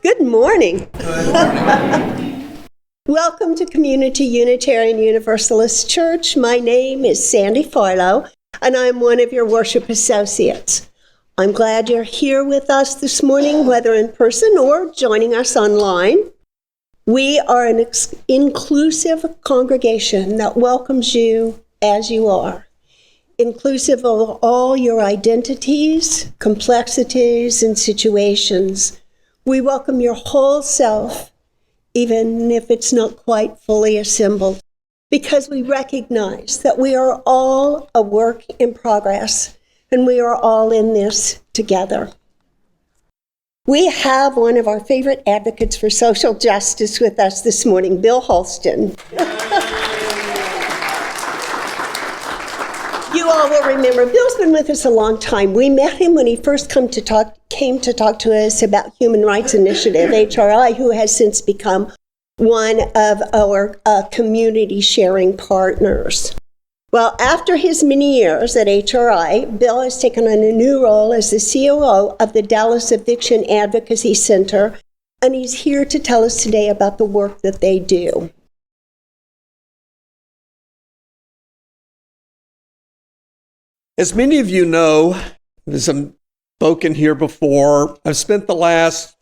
Good morning. Good morning. Welcome to Community Unitarian Universalist Church. My name is Sandy Farlow, and I'm one of your worship associates. I'm glad you're here with us this morning, whether in person or joining us online. We are an inclusive congregation that welcomes you as you are, inclusive of all your identities, complexities, and situations. We welcome your whole self, even if it's not quite fully assembled, because we recognize that we are all a work in progress, and we are all in this together. We have one of our favorite advocates for social justice with us this morning, Bill Holston. You all will remember, Bill's been with us a long time. We met him when he first came to talk to us about Human Rights Initiative, HRI, who has since become one of our community sharing partners. Well, after his many years at HRI, Bill has taken on a new role as the COO of the Dallas Eviction Advocacy Center, and he's here to tell us today about the work that they do. As many of you know, as I've spoken here before, I've spent the last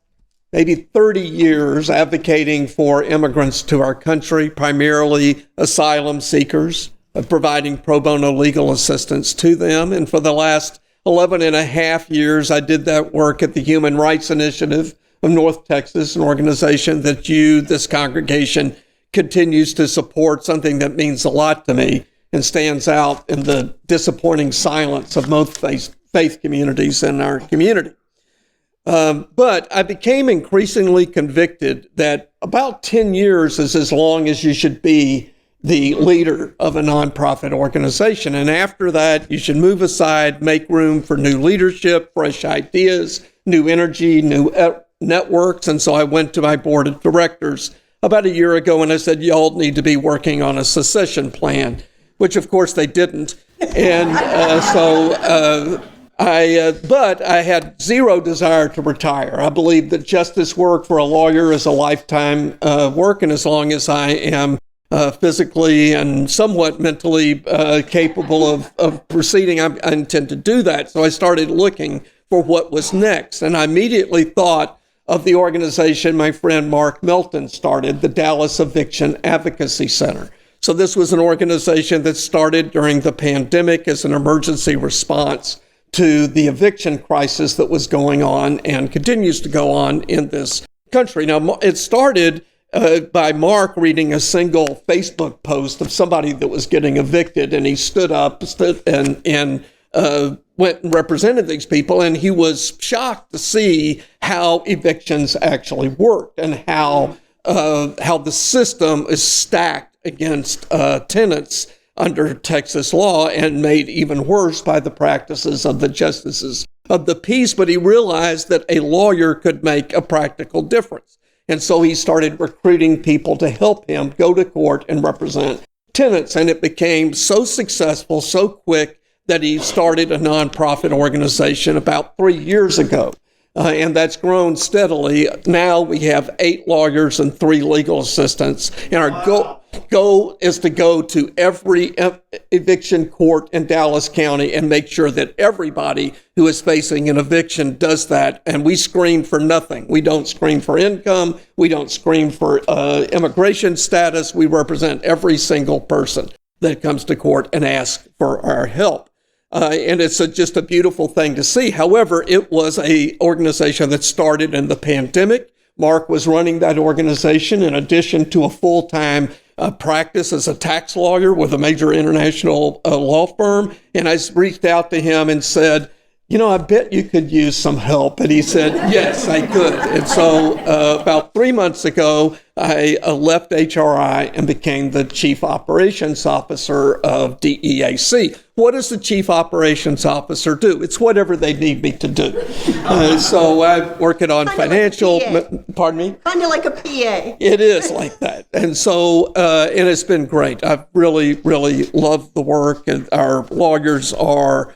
maybe 30 years advocating for immigrants to our country, primarily asylum seekers, providing pro bono legal assistance to them. And for the last 11 and a half years, I did that work at the Human Rights Initiative of North Texas, an organization that this congregation, continues to support, something that means a lot to me and stands out in the disappointing silence of most faith communities in our community. But I became increasingly convicted that about 10 years is as long as you should be the leader of a nonprofit organization. And after that, you should move aside, make room for new leadership, fresh ideas, new energy, new networks. And so I went to my board of directors about a year ago and I said, y'all need to be working on a secession plan, which of course they didn't. And but I had zero desire to retire. I believe that justice work for a lawyer is a lifetime work, and as long as I am physically and somewhat mentally capable of proceeding, I intend to do that. So I started looking for what was next, and I immediately thought of the organization my friend Mark Melton started, the Dallas Eviction Advocacy Center. So this was an organization that started during the pandemic as an emergency response to the eviction crisis that was going on and continues to go on in this country. Now, it started by Mark reading a single Facebook post of somebody that was getting evicted, and he stood up and went and represented these people, and he was shocked to see how evictions actually worked and how the system is stacked against tenants under Texas law and made even worse by the practices of the justices of the peace. But he realized that a lawyer could make a practical difference. And so he started recruiting people to help him go to court and represent tenants. And it became so successful, so quick, that he started a nonprofit organization about 3 years ago. And that's grown steadily. Now we have 8 lawyers and 3 legal assistants. And our goal is to go to every eviction court in Dallas County and make sure that everybody who is facing an eviction does that. And we screen for nothing. We don't screen for income. We don't screen for immigration status. We represent every single person that comes to court and asks for our help. And it's just a beautiful thing to see. However, it was an organization that started in the pandemic. Mark was running that organization in addition to a full-time practice as a tax lawyer with a major international law firm. And I reached out to him and said, I bet you could use some help. And he said, yes, I could. And so about 3 months ago, I left HRI and became the Chief Operations Officer of DEAC. What does the Chief Operations Officer do? It's whatever they need me to do. So I'm working on financial, pardon me? Kind of like a PA. It is like that. And so, and it's been great. I've really, really loved the work, and our lawyers are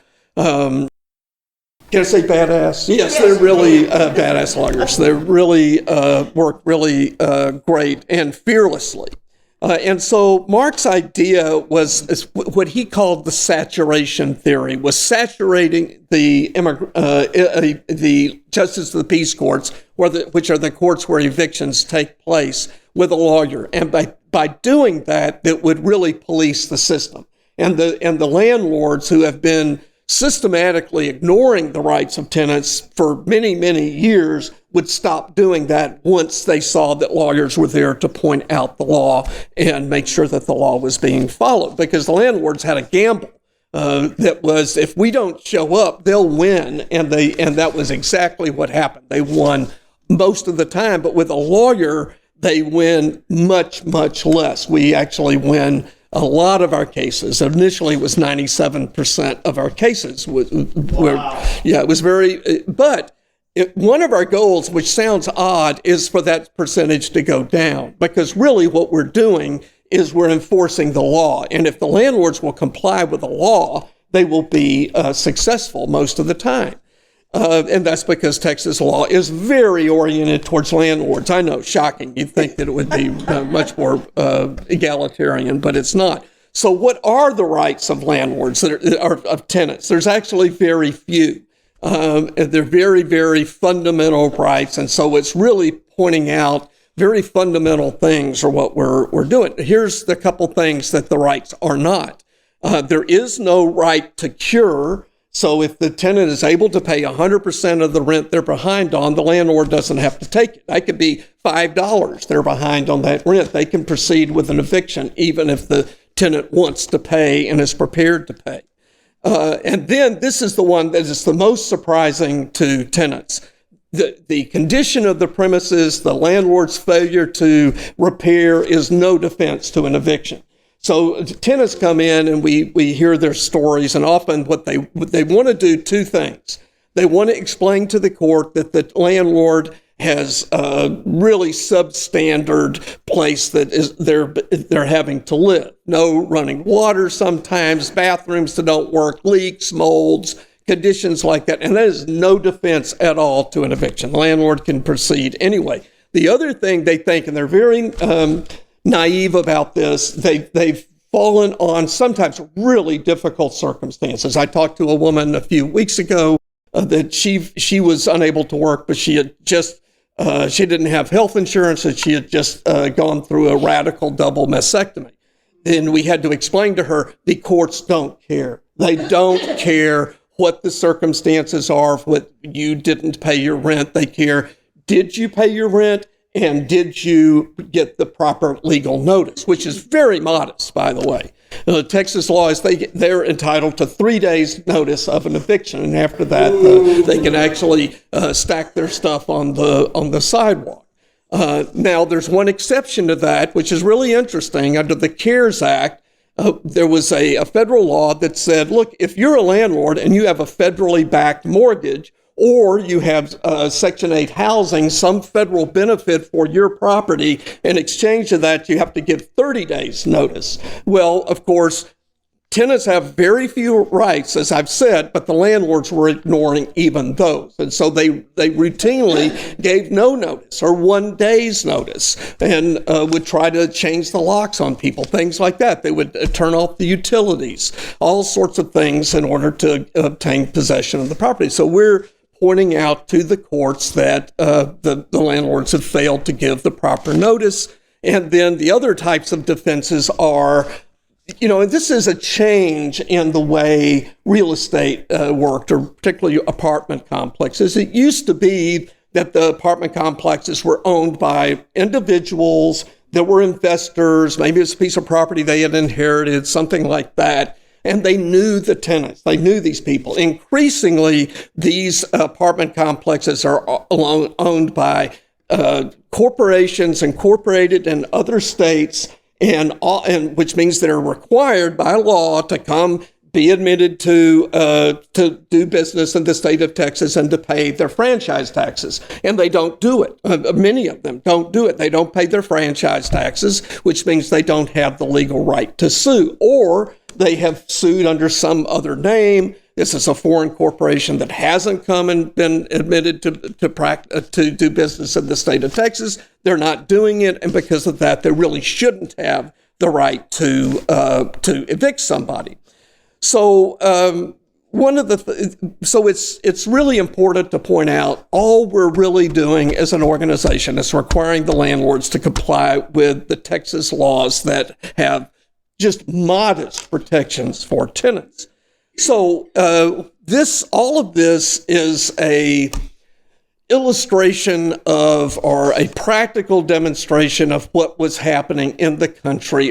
Can I say badass? Yes, they're really badass lawyers. They really work really great and fearlessly. And so Mark's idea was what he called the saturation theory, was saturating the justice of the peace courts, which are the courts where evictions take place, with a lawyer. And by doing that, it would really police the system. And the landlords who have been systematically ignoring the rights of tenants for many, many years would stop doing that once they saw that lawyers were there to point out the law and make sure that the law was being followed. Because the landlords had a gamble that was, if we don't show up, they'll win. And that was exactly what happened. They won most of the time, but with a lawyer, they win much, much less. We actually win a lot of our cases. Initially, it was 97% of our cases. It was very, but one of our goals, which sounds odd, is for that percentage to go down, because really what we're doing is we're enforcing the law. And if the landlords will comply with the law, they will be successful most of the time. And that's because Texas law is very oriented towards landlords. I know, shocking. You'd think that it would be much more egalitarian, but it's not. So what are the rights of landlords of tenants? There's actually very few. They're very, very fundamental rights. And so it's really pointing out very fundamental things are what we're doing. Here's the couple things that the rights are not. There is no right to cure. So if the tenant is able to pay 100% of the rent they're behind on, the landlord doesn't have to take it. That could be $5 they're behind on that rent. They can proceed with an eviction even if the tenant wants to pay and is prepared to pay. And then this is the one that is the most surprising to tenants. The condition of the premises, the landlord's failure to repair is no defense to an eviction. So tenants come in and we hear their stories, and often what they want to do two things. They want to explain to the court that the landlord has a really substandard place that is they're having to live. No running water sometimes, bathrooms that don't work, leaks, molds, conditions like that. And that is no defense at all to an eviction. The landlord can proceed anyway. The other thing they think, and they're very naive about this, they've fallen on sometimes really difficult circumstances. I talked to a woman a few weeks ago that she was unable to work, but she had just she didn't have health insurance, and she had just gone through a radical double mastectomy. And we had to explain to her, the courts don't care. They don't care what the circumstances are, what you didn't pay your rent. They care, did you pay your rent? And did you get the proper legal notice, which is very modest, by the way. Texas law is they're entitled to 3 days notice of an eviction, and after that, they can actually stack their stuff on the sidewalk. Now, there's one exception to that, which is really interesting. Under the CARES Act, there was a federal law that said, look, if you're a landlord and you have a federally backed mortgage, or you have Section 8 housing, some federal benefit for your property, in exchange of that, you have to give 30 days notice. Well, of course, tenants have very few rights, as I've said, but the landlords were ignoring even those. And so they routinely gave no notice or 1 day's notice, and would try to change the locks on people, things like that. They would turn off the utilities, all sorts of things in order to obtain possession of the property. So we're pointing out to the courts that the landlords have failed to give the proper notice. And then the other types of defenses are, and this is a change in the way real estate worked, or particularly apartment complexes. It used to be that the apartment complexes were owned by individuals that were investors. Maybe it's a piece of property they had inherited, something like that. And they knew the tenants. They knew these people. Increasingly, these apartment complexes are owned by corporations incorporated in other states, and which means they're required by law to come be admitted to do business in the state of Texas and to pay their franchise taxes. And they don't do it. Many of them don't do it. They don't pay their franchise taxes, which means they don't have the legal right to sue, or they have sued under some other name. This is a foreign corporation that hasn't come and been admitted to do business in the state of Texas. They're not doing it, and because of that, they really shouldn't have the right to evict somebody. So it's really important to point out all we're really doing as an organization is requiring the landlords to comply with the Texas laws that have just modest protections for tenants. So all of this is a illustration of, or a practical demonstration of what was happening in the country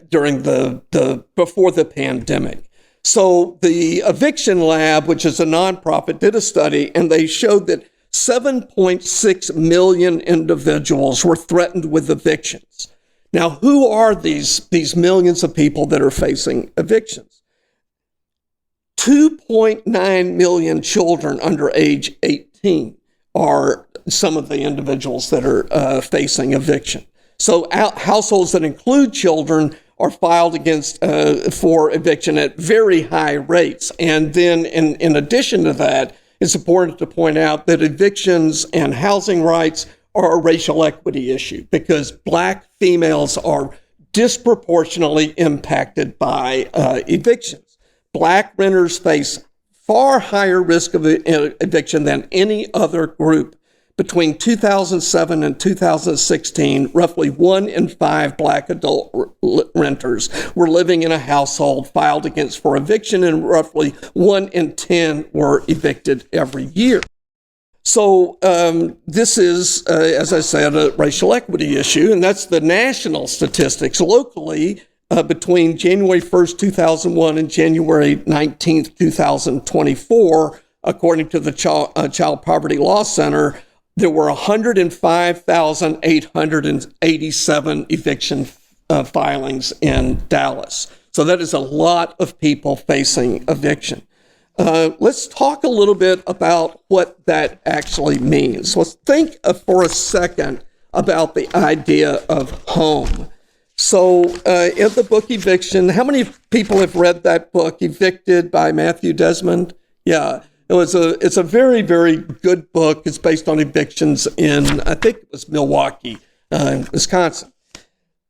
during before the pandemic. So the Eviction Lab, which is a nonprofit, did a study, and they showed that 7.6 million individuals were threatened with evictions. Now, who are these millions of people that are facing evictions? 2.9 million children under age 18 are some of the individuals that are facing eviction. So households that include children are filed against for eviction at very high rates. And then in addition to that, it's important to point out that evictions and housing rights are a racial equity issue because Black females are disproportionately impacted by evictions. Black renters face far higher risk of eviction than any other group. Between 2007 and 2016, roughly 1 in 5 Black adult renters were living in a household filed against for eviction, and roughly 1 in 10 were evicted every year. So this is, as I said, a racial equity issue, and that's the national statistics. Locally, between January 1st, 2001 and January 19th, 2024, according to the Child Poverty Law Center, there were 105,887 eviction filings in Dallas. So that is a lot of people facing eviction. Let's talk a little bit about what that actually means. Let's think for a second about the idea of home. So in the book Eviction, how many people have read that book, Evicted by Matthew Desmond? Yeah. It's a very, very good book. It's based on evictions in, I think it was Milwaukee, Wisconsin.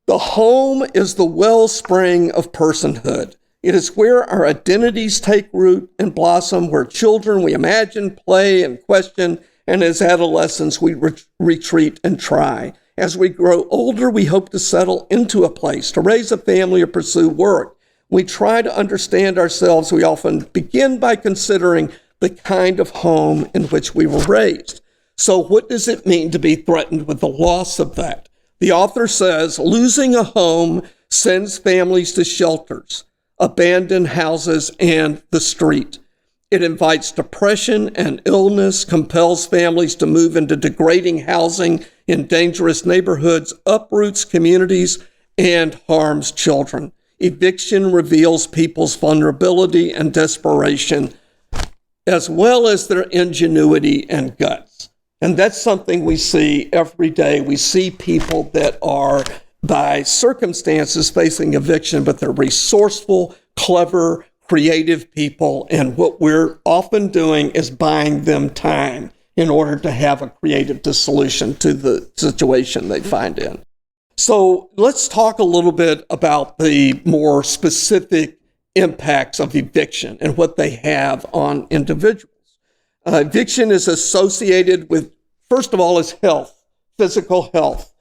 The home is the wellspring of personhood. It is where our identities take root and blossom, where children we imagine, play, and question, and as adolescents we retreat and try. As we grow older, we hope to settle into a place, to raise a family or pursue work. We try to understand ourselves. We often begin by considering the kind of home in which we were raised. So what does it mean to be threatened with the loss of that? The author says, losing a home sends families to shelters, abandoned houses, and the street. It invites depression and illness, compels families to move into degrading housing in dangerous neighborhoods, uproots communities, and harms children. Eviction reveals people's vulnerability and desperation, as well as their ingenuity and guts. And that's something we see every day. We see people that are, by circumstances, facing eviction, but they're resourceful, clever, creative people. And what we're often doing is buying them time in order to have a creative solution to the situation they find in. So let's talk a little bit about the more specific impacts of eviction and what they have on individuals. Eviction is associated with, first of all, is health, physical health.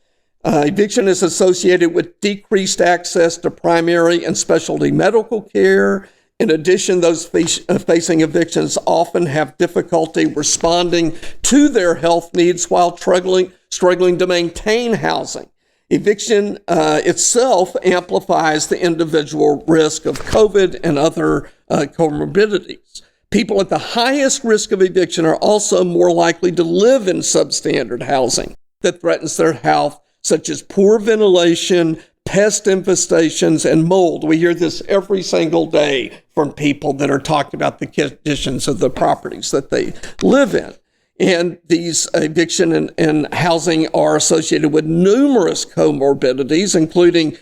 Eviction is associated with decreased access to primary and specialty medical care. In addition, those facing evictions often have difficulty responding to their health needs while struggling to maintain housing. Eviction itself amplifies the individual risk of COVID and other comorbidities. People at the highest risk of eviction are also more likely to live in substandard housing that threatens their health, such as poor ventilation, pest infestations, and mold. We hear this every single day from people that are talking about the conditions of the properties that they live in. And these eviction and housing are associated with numerous comorbidities, including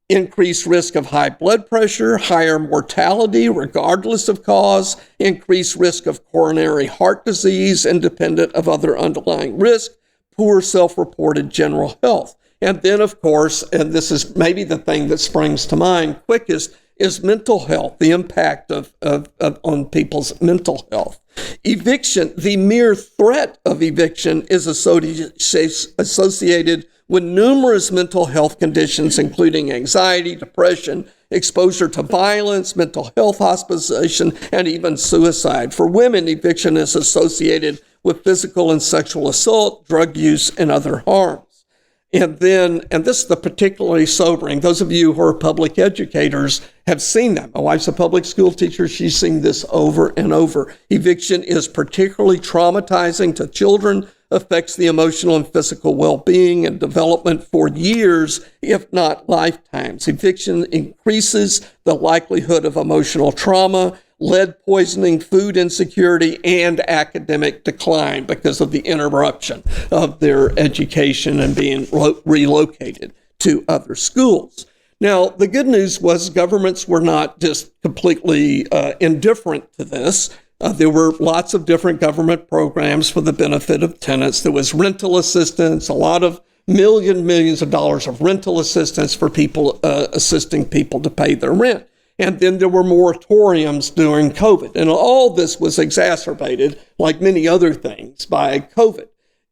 increased risk of high blood pressure, higher mortality regardless of cause, increased risk of coronary heart disease independent of other underlying risk, poor self-reported general health. And then, of course, and this is maybe the thing that springs to mind quickest, is mental health, the impact of on people's mental health. Eviction, the mere threat of eviction is associated with numerous mental health conditions, including anxiety, depression, exposure to violence, mental health hospitalization, and even suicide. For women, eviction is associated with physical and sexual assault, drug use, and other harms. And this is the particularly sobering. Those of you who are public educators have seen that. My wife's a public school teacher. She's seen this over and over. Eviction is particularly traumatizing to children, affects the emotional and physical well-being and development for years, if not lifetimes. Eviction increases the likelihood of emotional trauma, lead poisoning, food insecurity, and academic decline because of the interruption of their education and being relocated to other schools. Now, the good news was governments were not just completely indifferent to this. There were lots of different government programs for the benefit of tenants. There was rental assistance, a lot of millions of dollars of rental assistance for people, assisting people to pay their rent. And then there were moratoriums during COVID. And all this was exacerbated, like many other things, by COVID.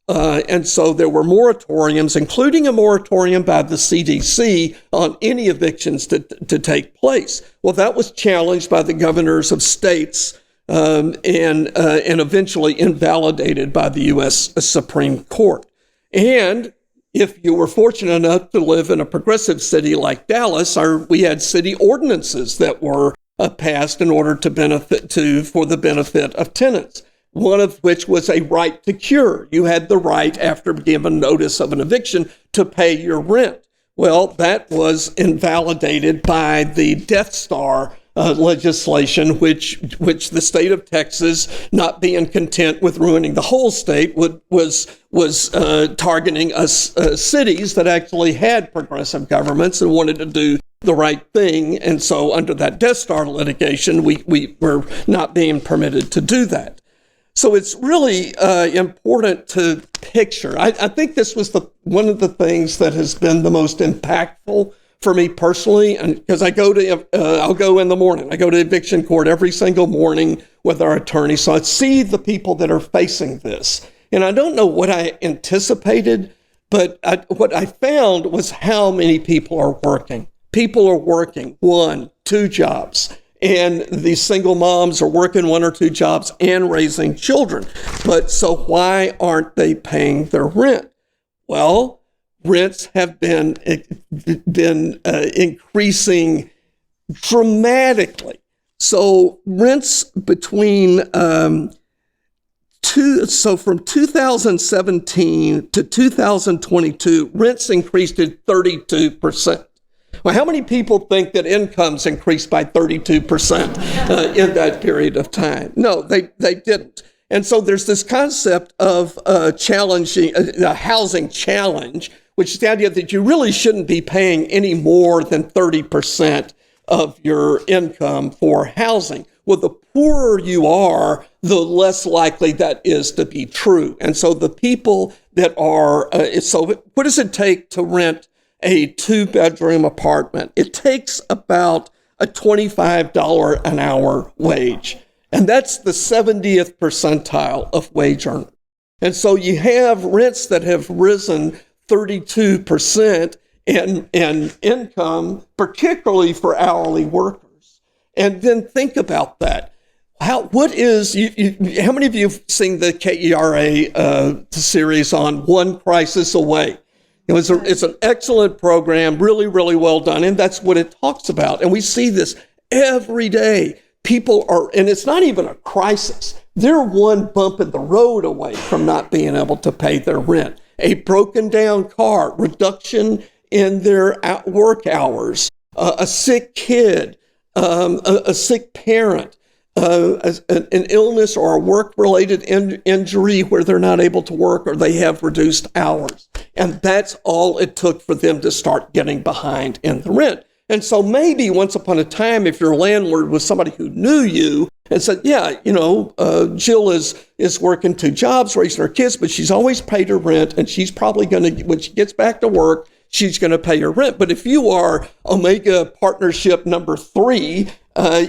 And so there were moratoriums, including a moratorium by the CDC on any evictions to take place. Well, that was challenged by the governors of states and eventually invalidated by the U.S. Supreme Court. And if you were fortunate enough to live in a progressive city like Dallas, we had city ordinances that were passed in order for the benefit of tenants. One of which was a right to cure. You had the right, after given notice of an eviction, to pay your rent. Well, that was invalidated by the Death Star legislation, which the state of Texas, not being content with ruining the whole state, was targeting us cities that actually had progressive governments and wanted to do the right thing. And so under that Death Star litigation, we were not being permitted to do that. So it's really important to picture. I think this was one of the things that has been the most impactful for me personally, and because I'll go in the morning. I go to eviction court every single morning with our attorney, so I see the people that are facing this. And I don't know what I anticipated, but what I found was how many people are working. People are working 1, 2 jobs. And these single moms are working 1 or 2 jobs and raising children. But so why aren't they paying their rent? Well, rents have been increasing dramatically. So rents from 2017 to 2022, rents increased at 32%. Well, how many people think that incomes increased by 32% in that period of time? No, they didn't. And so there's this concept of challenging a housing challenge, which is the idea that you really shouldn't be paying any more than 30% of your income for housing. Well, the poorer you are, the less likely that is to be true. And so the people that are, so what does it take to rent a 2-bedroom apartment? It takes about a $25 an hour wage. And that's the 70th percentile of wage earners. And so you have rents that have risen 32% in income, particularly for hourly workers. And then think about that. How many of you have seen the KERA series on One Crisis Away? It's an excellent program, really, really well done. And that's what it talks about. And we see this every day. People are, and it's not even a crisis. They're one bump in the road away from not being able to pay their rent. A broken down car, reduction in their work hours, a sick kid, a sick parent, an illness or a work-related injury where they're not able to work or they have reduced hours. And that's all it took for them to start getting behind in the rent. And so maybe once upon a time, if your landlord was somebody who knew you and said, yeah, Jill is working 2 jobs, raising her kids, but she's always paid her rent, and she's probably going to, when she gets back to work, she's going to pay her rent. But if you are Omega Partnership number 3,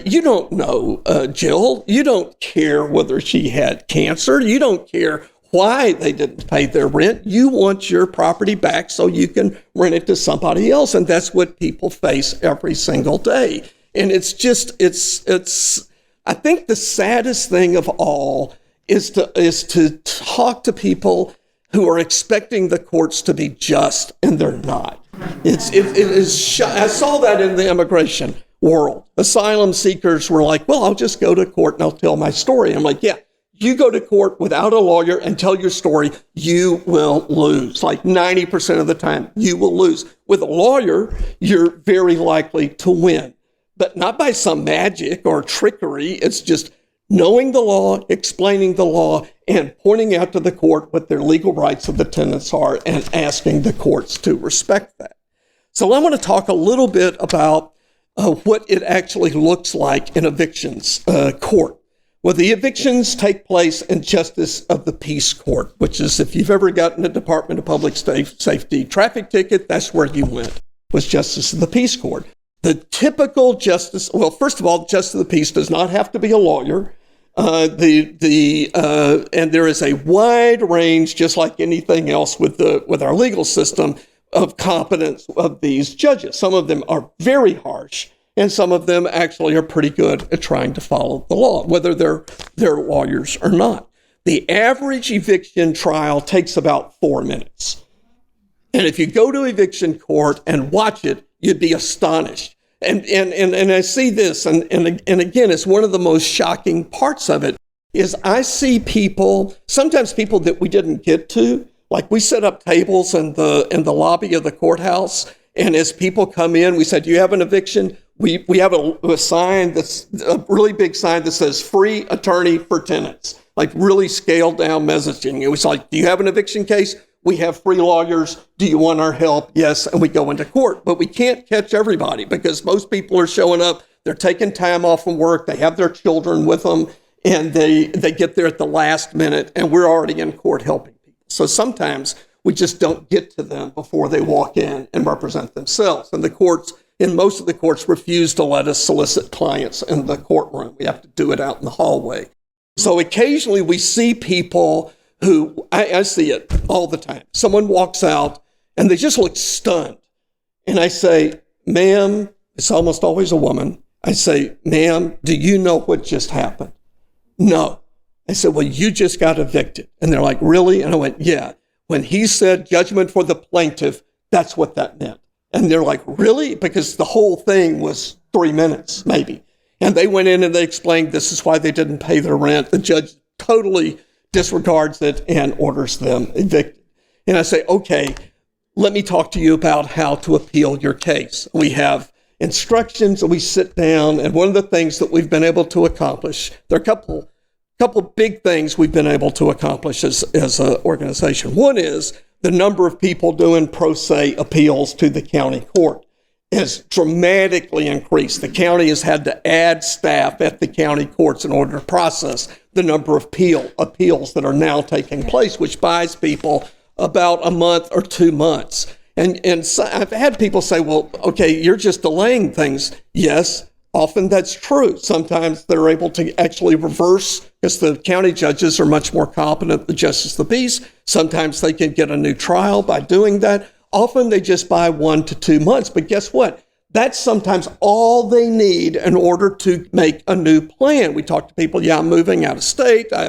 you don't know Jill. You don't care whether she had cancer. You don't care why they didn't pay their rent. You want your property back so you can rent it to somebody else. And that's what people face every single day. And it's I think the saddest thing of all is to talk to people who are expecting the courts to be just, and they're not. I saw that in the immigration world. Asylum seekers were like, well, I'll just go to court and I'll tell my story. I'm like, yeah. You go to court without a lawyer and tell your story, you will lose. Like 90% of the time, you will lose. With a lawyer, you're very likely to win, but not by some magic or trickery. It's just knowing the law, explaining the law, and pointing out to the court what their legal rights of the tenants are and asking the courts to respect that. So I want to talk a little bit about what it actually looks like in evictions court. Well, the evictions take place in Justice of the Peace Court, which is, if you've ever gotten a Department of Public Safety traffic ticket, that's where you went, was Justice of the Peace Court. The typical justice, well, first of all, Justice of the Peace does not have to be a lawyer. And there is a wide range, just like anything else with our legal system, of competence of these judges. Some of them are very harsh, and some of them actually are pretty good at trying to follow the law, whether they're lawyers or not. The average eviction trial takes about 4 minutes. And if you go to eviction court and watch it, you'd be astonished. And I see this, and again, it's one of the most shocking parts of it, is I see people, sometimes people that we didn't get to, like we set up tables in the lobby of the courthouse, and as people come in, we said, do you have an eviction? We have a sign that's a really big sign that says free attorney for tenants, like really scaled down messaging. It was like, do you have an eviction case? We have free lawyers. Do you want our help? Yes. And we go into court, but we can't catch everybody because most people are showing up. They're taking time off from work. They have their children with them, and they get there at the last minute, and we're already in court helping people. So sometimes we just don't get to them before they walk in and represent themselves. And the courts, in most of the courts, refuse to let us solicit clients in the courtroom. We have to do it out in the hallway. So occasionally we see people who, I see it all the time. Someone walks out and they just look stunned. And I say, ma'am, it's almost always a woman. I say, ma'am, do you know what just happened? No. I said, well, you just got evicted. And they're like, really? And I went, yeah. When he said judgment for the plaintiff, that's what that meant. And they're like, really? Because the whole thing was 3 minutes, maybe. And they went in and they explained this is why they didn't pay their rent. The judge totally disregards it and orders them evicted. And I say, okay, let me talk to you about how to appeal your case. We have instructions and we sit down. And one of the things that we've been able to accomplish, there are a couple big things we've been able to accomplish as an organization. One is the number of people doing pro se appeals to the county court has dramatically increased. The county has had to add staff at the county courts in order to process the number of appeals that are now taking place, which buys people about a month or 2 months. And so I've had people say, well, okay, you're just delaying things. Yes, often that's true. Sometimes they're able to actually reverse because the county judges are much more competent than Justice of the Peace. Sometimes they can get a new trial by doing that. Often they just buy 1 to 2 months. But guess what? That's sometimes all they need in order to make a new plan. We talk to people, yeah, I'm moving out of state. I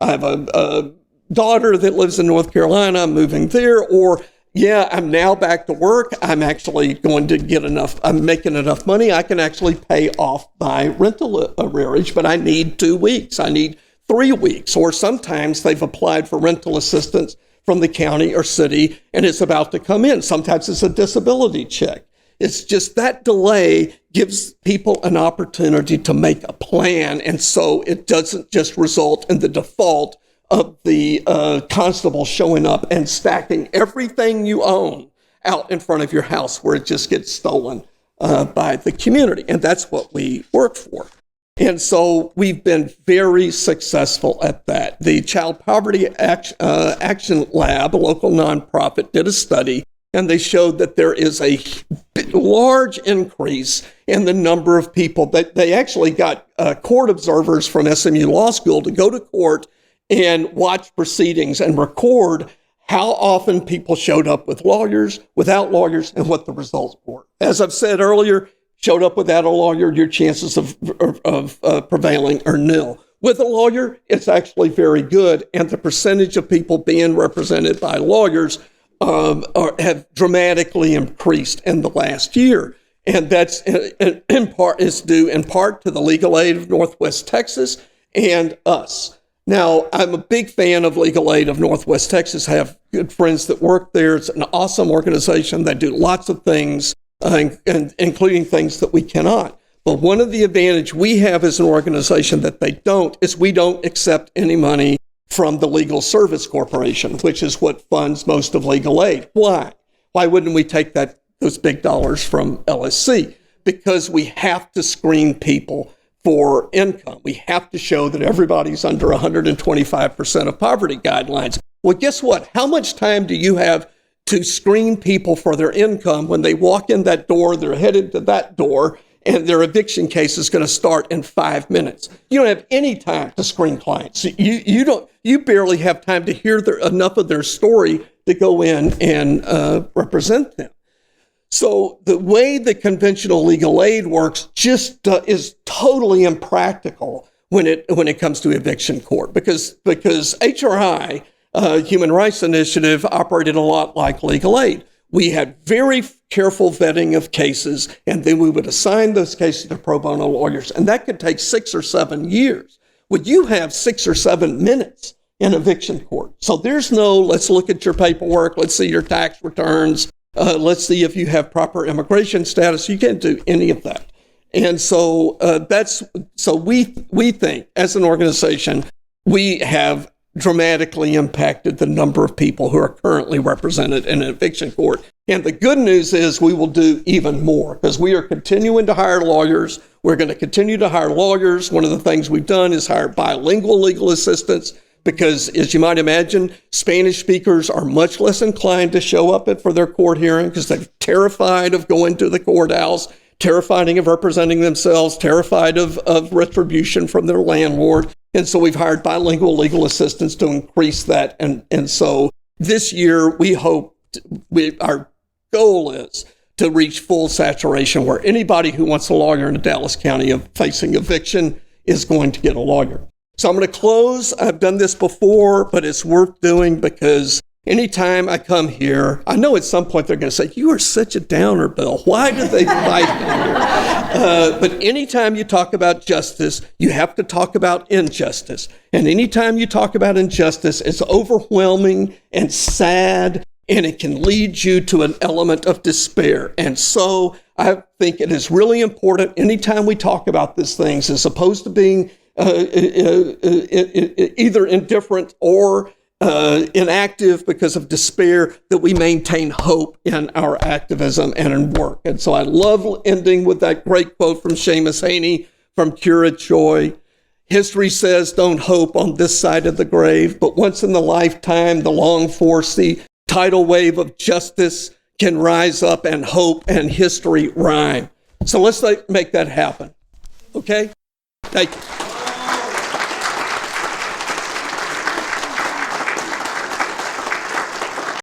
have a daughter that lives in North Carolina. I'm moving there. Or, yeah, I'm now back to work. I'm actually going to get enough. I'm making enough money. I can actually pay off my rental arrearage, but I need 2 weeks. I need 3 weeks. Or sometimes they've applied for rental assistance from the county or city, and it's about to come in. Sometimes it's a disability check. It's just that delay gives people an opportunity to make a plan, and so it doesn't just result in the default of the constable showing up and stacking everything you own out in front of your house where it just gets stolen by the community. And that's what we work for. And so we've been very successful at that. The Child Poverty Action Lab, a local nonprofit, did a study, and they showed that there is a large increase in the number of people that they actually got court observers from SMU Law School to go to court and watch proceedings and record how often people showed up with lawyers, without lawyers, and what the results were. As I've said earlier, showed up without a lawyer, your chances of prevailing are nil. With a lawyer, it's actually very good, and the percentage of people being represented by lawyers have dramatically increased in the last year. And that's in part is due in part to the Legal Aid of Northwest Texas and us. Now, I'm a big fan of Legal Aid of Northwest Texas. I have good friends that work there. It's an awesome organization. They do lots of things, and including things that we cannot. But one of the advantage we have as an organization that they don't is we don't accept any money from the Legal Service Corporation, which is what funds most of legal aid. Why? Why wouldn't we take those big dollars from LSC? Because we have to screen people for income. We have to show that everybody's under 125% of poverty guidelines. Well, guess what? How much time do you have to screen people for their income when they walk in that door, they're headed to that door, and their eviction case is going to start in 5 minutes? You don't have any time to screen clients. You barely have time to hear enough of their story to go in and represent them. So the way the conventional legal aid works just is totally impractical when it comes to eviction court, because HRI, Human Rights Initiative, operated a lot like legal aid. We had very careful vetting of cases, and then we would assign those cases to pro bono lawyers, and that could take 6 or 7 years. Would you have 6 or 7 minutes in eviction court? So there's no, let's look at your paperwork, let's see your tax returns, let's see if you have proper immigration status. You can't do any of that. And so we think as an organization, we have dramatically impacted the number of people who are currently represented in an eviction court. And the good news is we will do even more, because we are continuing to hire lawyers. We're going to continue to hire lawyers. One of the things we've done is hire bilingual legal assistants, because, as you might imagine, Spanish speakers are much less inclined to show up for their court hearing because they're terrified of going to the courthouse, terrified of representing themselves, terrified of retribution from their landlord. And so we've hired bilingual legal assistants to increase that. And so this year, we hope, our goal is to reach full saturation where anybody who wants a lawyer in Dallas County facing eviction is going to get a lawyer. So I'm going to close. I've done this before, but it's worth doing, because anytime I come here, I know at some point they're going to say, "You are such a downer, Bill. Why do they fight here?" But anytime you talk about justice, you have to talk about injustice. And anytime you talk about injustice, it's overwhelming and sad, and it can lead you to an element of despair. And so I think it is really important anytime we talk about these things, as opposed to being either indifferent or inactive because of despair, that we maintain hope in our activism and in work. And so I love ending with that great quote from Seamus Haney from Cura Joy. History says, "Don't hope on this side of the grave, but once in the lifetime, the longed for tidal wave of justice can rise up, and hope and history rhyme." So let's make that happen. Okay? Thank you.